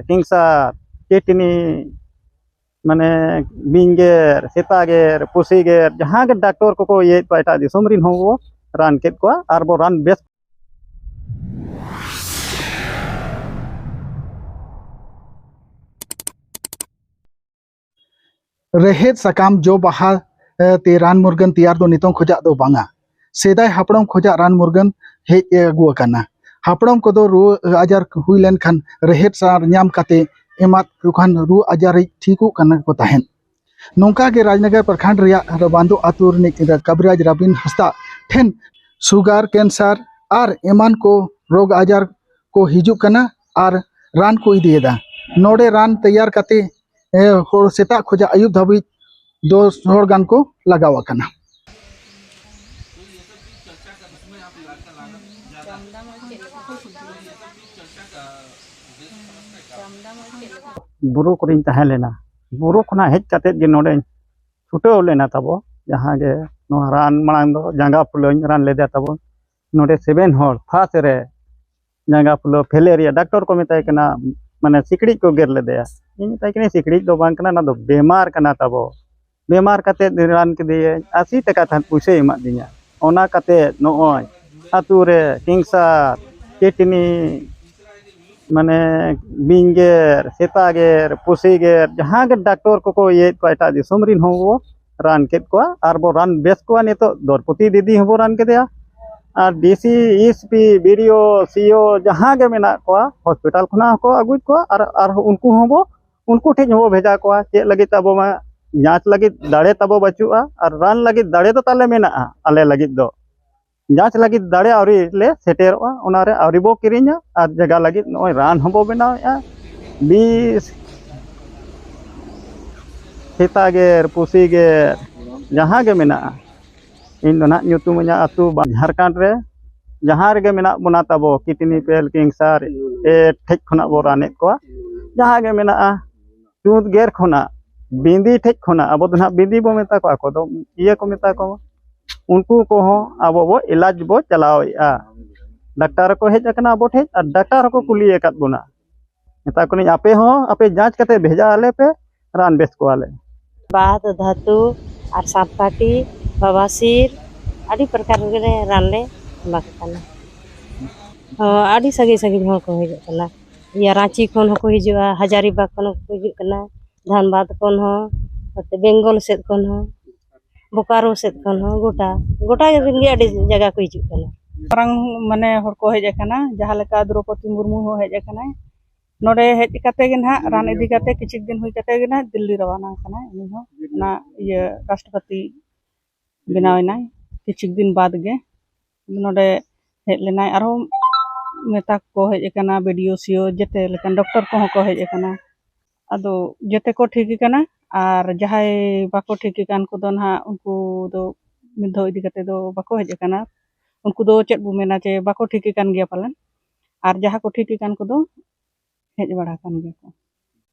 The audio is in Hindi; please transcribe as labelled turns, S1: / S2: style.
S1: किंगसार केटनी माने बिंगेर सेतागेर पुसीगेर जहाँ के डॉक्टर को ये एटा दिसोम रिन हो रान केट को आर बो रान बेस
S2: रेहेद सकाम जो बाहा ते रान मुर्गन तैयार दो नितों खोजा दो बांगा सेदाय हापड़म खोजा रान मुर्गन हेज अगुआ काना हापड़म को दो रू आजार हुई लेन खान रेहेद सार न्याम काते एमात खान रू आजार ठीकु काना को ताहेन नोंका के राजनगर प्रखंड रिया बांदो आतुर नि कबराज रबिन हस्ता ठेन सुगार कैंसर आर एमान को रोग आजार को हिजु काना आर रान को इदियेदा नोडे रान तैयार काते होर सेता खोजा आयुब धाबी दो होर गान को लगावा काना
S1: बुरु कोरिन तहे लेना बुरु खना हेज काते जे नोडे छुटाव लेना तबो जहाँ के नो रान मांग दो जांगा फुलोñ रान लेदा तबो नोडे 7 होर फास रे जांगा फुलो फेलेरिया डॉक्टर को मेताय कना माने सिकड़ी को गेर लेदया इन मेताय कने सिकड़ी दो बांग कना ना दो बेमार कना तबो बेमार काते रान के दिए 80 टका थान पुइसे एमा दिया ओना काते नोय आतु रे किंगसार केटनी माने बिंगेर सेतागेर पुसीगेर जहाँ के डॉक्टर को ये एटा दिसोम रिन हो रान केट को आर बो रान बेस को नितो दरपति दीदी हो रान के दिया और डीसी एसपी बीडीओ सीओ जहाँ के मेना को हॉस्पिटल खुना को अगुज को और उनको हो उनको ठेज हो भेजा को चे लगी तब मा जांच लगी दाड़े तब बचुआ और रान लगी दाड़े तो ताले मेना आले लगी दो जांच लगी दाड़े आवरी ले सेटेरोआ ओनारे आवरी बो किरिña और जगह लगी नय रान हबो बनाया 20 सेतागेर पुसीगेर जहाँ के मेना इन ना ᱧᱩᱛᱩᱢ आतु झारखंड रे जहाँ रे मेना बना तबो किडनी पेल किंगसार ए ठेज खना बो राने को जहाँ के मेना चूत गेर खना बिंदी ठेज खना अब तो ना बिंदी बो मेता को दो ये को मेता को उनको को अब बो इलाज बो चलाओया डॉक्टर को हेज अकना अब ठेज और डॉक्टर को कुली एकत बुना मेता को आपे हो आपे जांच कते भेजा आले पे रान बेस को आले
S3: बात धातु और सांपकाठी बवासीर आदि प्रकार के रान ले बाकना आदि सगे सगे हो को हिजु कना या रांची खन हो हिजुआ हजारीबाग खन हो हिजु कना धनबाद खन हो बेंगल सेद खन हो बोकारो सेद खन हो गोटा गोटा के आदि जगह को हिजु कना परंग माने हर को हेज कना जहां लेका द्रौपदी मुर्मू हो हेज कना नोडे हेज काते गे ना रान इदी काते किछि दिन हुई काते गे ना दिल्ली रवाना कना इनी हो ना ये राष्ट्रपति बनावना किछि दिन बाद गे नोडे हेज लेना आरो मेता को हेज कना वीडियो सीओ जते लेकन डॉक्टर को हेज कना आदो जते को ठीक कना और जहाय बाको ठीक कान को दो ना उनको दो मिधो इदी काते दो बाको हेज कना उनको दो चेत बु मेना चे बाको ठीक कान गया पालन और जहां को ठीक कान को दो हेज बड़ा कान गया को।